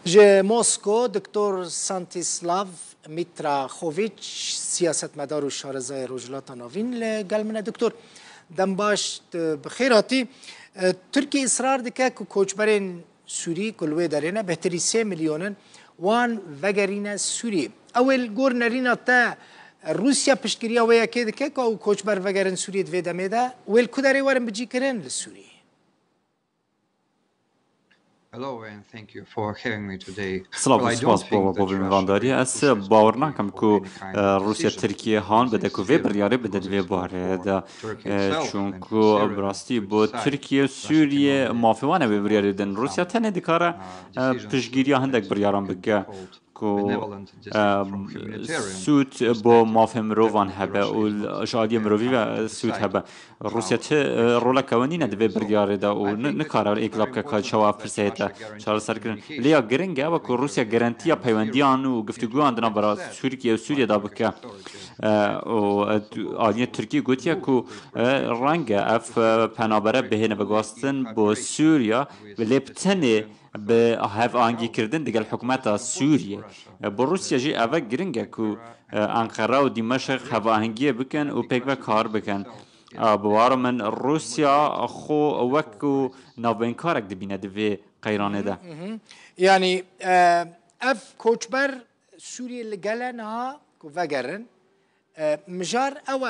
جه موسکو دکتر سانتیسلاو میتراخوویچ سیاستمدار و شارزای روجلات نوین لگل منه. دکتر دم باش بخیراتی. ترکیه اصرار دکه که کوچبرین سوری کلوه دارینه بهتری 3 میلیونن وان وگرینه سوری. اول گور نرینا تا روسیا پشتگیری اویا که دکه که او کوچبر وگرین سوری دوی دمیده ویل کداری ورم بجی کرن لسوری. سلام سپاس با میوانداری است باور نکم که روسیا ترکیه هان بده که وی بریاره بده دوی باره دا چون که براستی با ترکیه سوریه مافیانه وی بریاره دن روسیا تنه دکاره پشگیری هندک بریاران بگه که سوت با مافی مروان هبه و شادی مروی و سوت هبه روسیا ته رولا کوانی ندوی بریاره دا و نکاره ایکلاب که کاج شواف پرسیده شال سر کردن لیا گرینگه و که روسیا گارانتیا پیوندیان و گفتگوان دنا برای ترکیه و سوریه دا بکه و آدین ترکیه گوتیه که رنگ اف پنابره بهینه بگاستن با سوریا و لبتنه به هف آنگی کردن دیگر حکومت سوریه با روسیا جی اوه گرینگه که انقره و دمشق هف آنگی بکن و پیک و کار بکن بوار من روسیا خو وکو نوین کارک دبینه دوی قیرانه ده یعنی اف کوچبر سوریه لگلن ها کو وگرن مجار او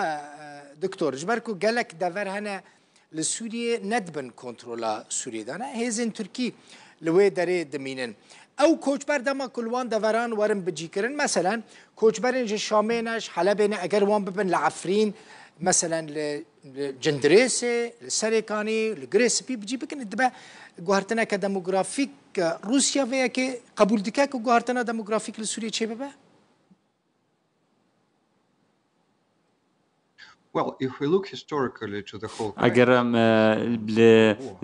دکتور جبر کو گلک دور هنه لسوریه ندبن کنترولا سوریه دانه هیزن ترکی لوی داره دمینن او کوچبر دما کلوان دوران ورم بجی کرن مثلا کوچبرین شامینش حلبین اگر وان ببن لعفرین مثلا لجندريسي لسريكاني لجريسبي بيجي بكن دبا جوهرتنا كديموغرافيك روسيا فيها كي قبول دكاك جوهرتنا ديموغرافيك لسوريا شيء بابا اگر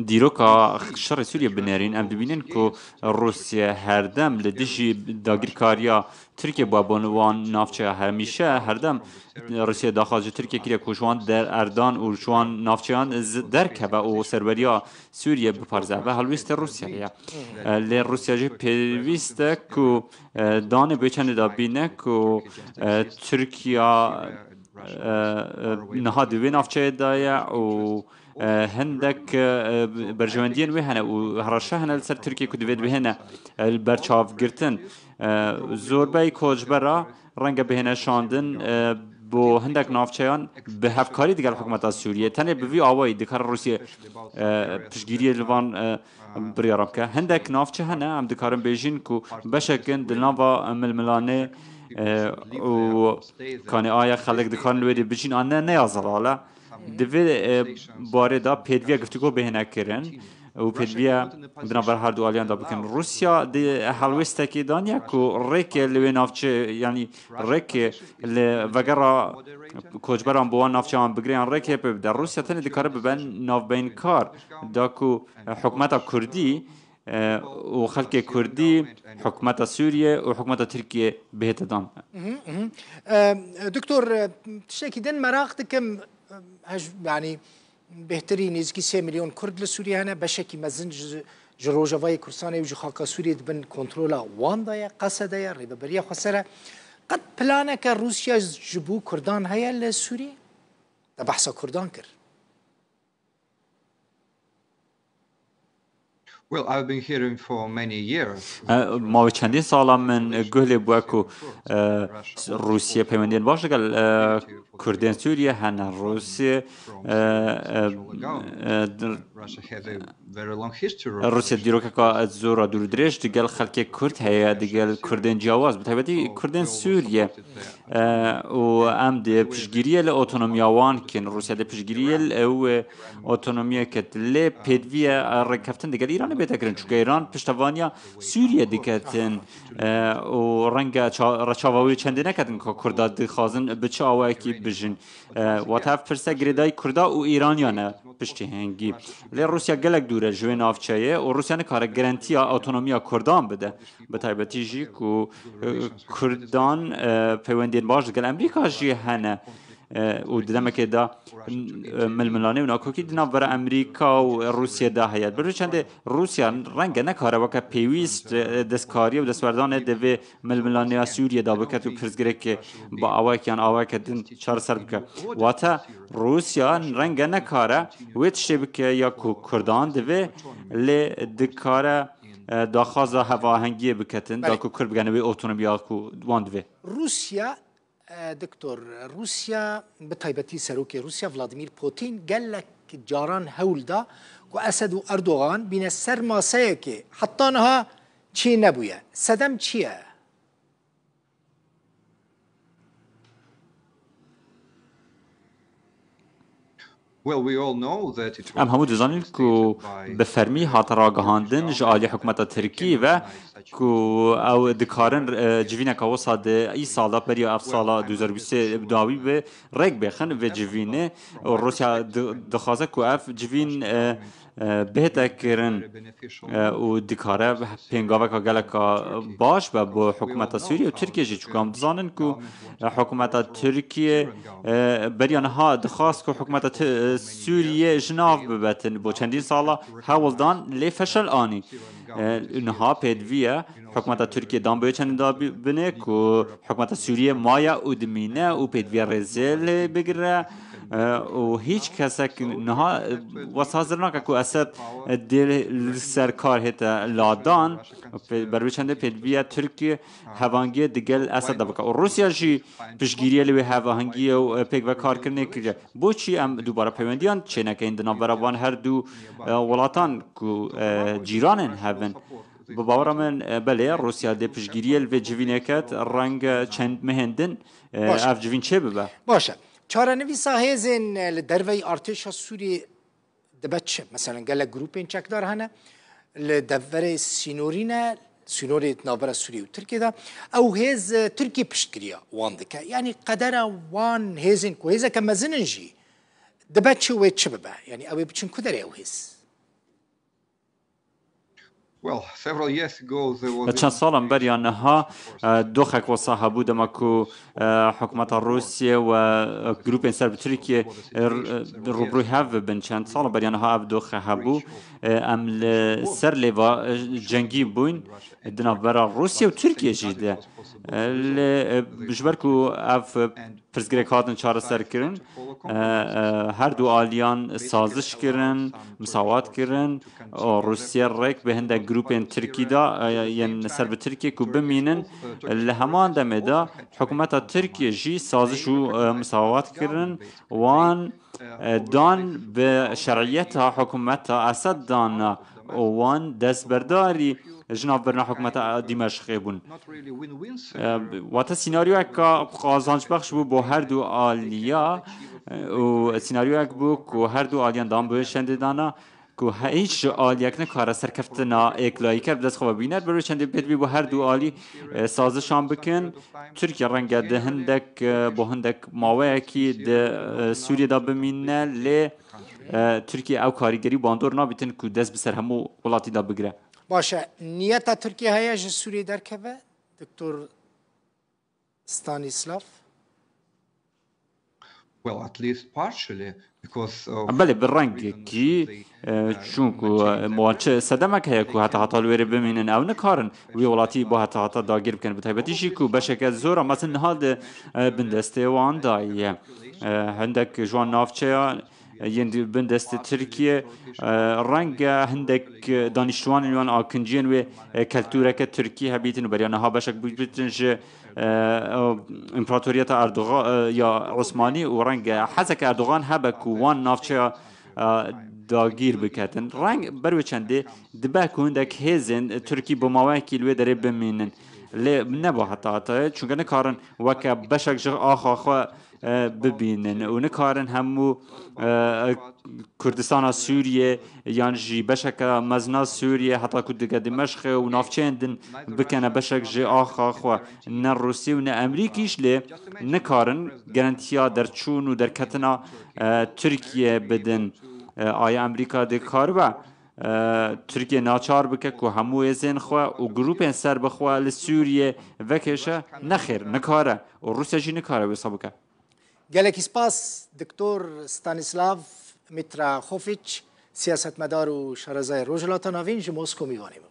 دیروکا شر سوریه بنرین ام ببینن که روسیه هر دم لدیجی داگیرکاریا ترکیه بابانوان نافچه همیشه هر دم روسیه داخل ترکیه کلیه کوشوان در اردان و شوان نافچهان درک به او سروریا سوریه بپرزه و هلویست روسیه لی روسیه جه پیویست که دانه بچنده دابینه که ترکیه نهاد وین افچه دایا و هندک برجواندین وهنه و هرشه هنه سر ترکیه کدوید وهنه البرچاف گرتن زوربای کوچبرا رنگ بهنه شاندن با هندک نافچهان به هفکاری دیگر حکومت سوریه تنه به وی آوایی دکار روسیه پشگیری لوان بریارم که هندک نافچه هنه هم دکارم بیجین که بشکن دلناوا ململانه و کانی آیا خلق دکان لویدی بچین آنه نیازاله دوی باره دا پیدویا گفتگو بهنه کرن و پیدویا بنابر هر دو آلیان دا بکن روسیا دی حلوسته که دانیا که ریک لوی نافچه یعنی ریک وگرا کوچبران بوان نافچه هم بگریان ریک در روسیا تنی دکاره ببین ناف بین کار دا که حکومت کردی و خلق کردی حکومت سوریه و حکومت ترکیه بهت دام دکتور تشکی دن مراقت کم يعني بهترين يزكي 3 مليون كرد لسوريا هنا بشكي مزن جروجافاي كرساني وجو خاقا سوريا بن كنترولا وان دايا قصدا يا ريبا بريا خسرة قد بلانك روسيا جبو كردان هيا لسوريا ده بحثا كردان كر ما چندین سال من گله بوا که روسیه پیوندین باشه که کردین سوریه هن روسیه روسیه دیروکه که از زور دور درش دیگر خلک کرد هیا دیگر کردین جواز بتابتی کردین سوریه و ام دی پشگیریه ل اتونومی وان کن روسیه دی پشگیریه ل اتونومی کتله پیدویه رکفتن دیگر ایران بهترین چون ایران پشتوانیا سوریه دیگتن و رنگ رچاوی چندی نکردن که کرداد خازن بچه آوایی که بجن و تاف فرسه گریدای کردا و ایرانیانه پشتی هنگی لی روسیا گلک دوره جوین آفچایه و روسیا نکاره گرانتیا اتونومیا کردان بده به تایبتی جی که کردان پیوندین باش گل امریکا جی هنه و دمك دا ململانه و ناکوکی دنابر امریکا و روسیه دا هیاد برو چند روسیا رنگ نکاره وکا پیویست دستکاری و دستوردان دوی ململانه سوریه دا بکت و پرزگره که با آواکیان آواکتن چار سر بکه واتا روسیا رنگ نکاره ویت شبکه یا کردان دوی لی دکاره داخواز هواهنگی بکتن دا کو کرد بگنه به اتونومیا کو وان دوی روسیا دكتور روسيا بتايبتي سروكي روسيا فلاديمير بوتين قال لك جاران هولدا وأسد أردوغان بين السر ما سيكي حطانها چي نبويا سدم چيه ام همو دزانین که به فرمی هات راگهاندن جالی حکومت ترکی و که او دکارن جوینه که وسط ای سالا بری اف سالا 2023 ابداوی به رگ بخن و جوینه روسیا دخوازه که اف جوین بهتر کرن و دکاره پنگاوه که گلک باش و با حکومت سوریه و ترکیه جی چکام دزانن که حکومت ترکیه بریان ها دخواست که حکومت سوریه جناف ببتن با چندین سالا هولدان لی فشل آنی اینها پیدویه حکومت ترکیه دام باید چندین دا بینه که حکومت سوریه مایا او دمینه و پیدویه رزیل بگره و هیچ کس نها واسه نکه که اسد دل سرکار هتا لادان بروی چنده پیدویه ترکیه هوانگی دگل اسد دبکه و روسیا جی پشگیریه لوی هوانگی و پیک و کار کرنه که بو چی ام دوباره پیوندیان چه نکه این دنابروان هر دو ولاتان که جیرانن هون بباور من بله روسیا دی پشگیریه لوی جوینه کت رنگ چند مهندن اف جوین چه ببه باشه چارەنویسا هێزên li derveyî artêşa Sûriyê dibe çi? Mesela gelek grûpên çekdar hene li devverê sînorî ne sînorê navbera Sûriye û Tirkiye de ew hêz Tirkiye piştgiriya wan dike. Yani qedera wan hêzên ku hêzeke mezinin jî dibe çi wê çi bibe? Yani ew ê biçin ku derê ew hêz? چند سال بریان ها دو خک واسه بود اما که حکومت روسیه و گروپ سرب ترکیه روبروی هاو بن چند سال بریان ها اف دو خه بود ام سر لیوا جنگی بوین دنابرا روسیه و ترکیه جیده بجبر که اف پرزگره کاتن چهار سر کرن هر دو آلیان سازش کرن مساوات کرن روسیه ریک به هنده گروپین ترکی دا یعنی سرب ترکیه که بمینن لهمان دمه دا حکومت ترکیه جی سازش و مساوات کرن وان دان به شرعیت حکومت اسد دان وان دست برداری جناب برنا حکومت دمشق بون واتا سیناریو که قازانج بخش بود با هر دو آلیا و سیناریو بو که هر دو آلیان دام بوشنده دانا که هیچ آلیک نکاره سرکفتنا اکلایی کرد دست خواب بینر برای چنده پیدوی با هر دو آلی سازشان بکن ترکیه رنگ ده هندک با هندک ماوه کی ده سوریه دا بمینه لی ترکیه او کاریگری باندور نابیتن که دست بسر همو ولاتی دا بگره باشه نیت ترکیه هیا جه سوریه درکبه دکتر ستانیسلاف بله بالرنگ کی چون که موانچه صدمه که هیکو حتی الویره بمینن او نکارن وی ولاتی با حتی داگیر بکن بتایبتیشی که بشکل زور مثلا نهاد بندسته وان دایه هندک جوان نافچه یندی بندست ترکیه رنگ هندک دانشجویان یان آکنجین و کلتوره که ترکیه هبیتن و بریانه ها بشک بیتنج امپراتوریت اردوغان یا عثمانی و رنگ حزک اردوغان هبک وان نافچه داگیر بکتن رنگ بروی چنده دبه که هندک هزین ترکی بماوه کلوه داره بمینن لی نبا حتی چونکه نکارن وکه بشک جغ آخا ببینن و نکارن همو کردستان سوریه یان جی بشک مزنا سوریه حتی که دیگه دمشق و نافچندن بکنه بشک جی آخا خو نه روسی و نه امریکیش لی نکارن گرانتیا در چون و در کتنا ترکیه بدن آیا امریکا دی کار با ترکیه ناچار بکه که همو ازین خواه و گروپ سر بخواه لسوریه وکشه نخیر نکاره و روسیه جی نکاره بسا بکه گلکی سپاس دکتر ستانیسلاو میتراخوفیچ سیاستمدار و شارزای روژلاتا ناوین جموسکو میوانیم.